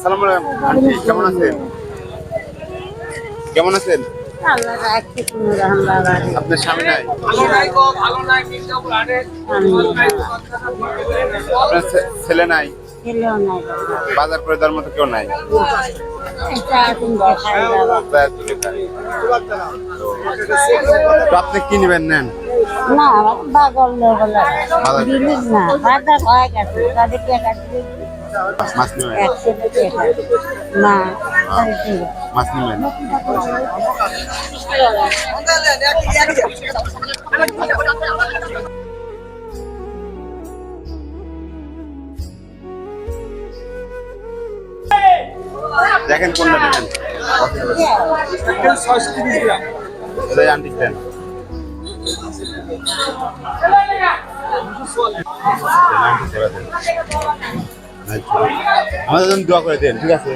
আসসালামু আলাইকুম আন্টি, কেমন আছেন? কেমন আছেন? আল্লাহ রাখছে কোনো রকম বাবা। আপনার স্বামী নাই? আপনার ছেলে নাই? ছেলেও নাই বাবা। বাজার করে দেওয়ার মতো কেউ নাই? এটা এখন দেখাই বাবা। বাজার তুলে খায়। তো আপনি কি নেবেন নেন? না বাগল বলে বাজার দিলি না বাজার হয়ে গেছে তাদের টাকা দিলে মাছ নেবেন? 100 টাকা না তাহলে ঠিক আছে। মাছ নেবেন? দেখেন কোনটা নেবেন। এটাই আন্টি দেন। আমাদের জন্য দোয়া করে দেন, ঠিক আছে?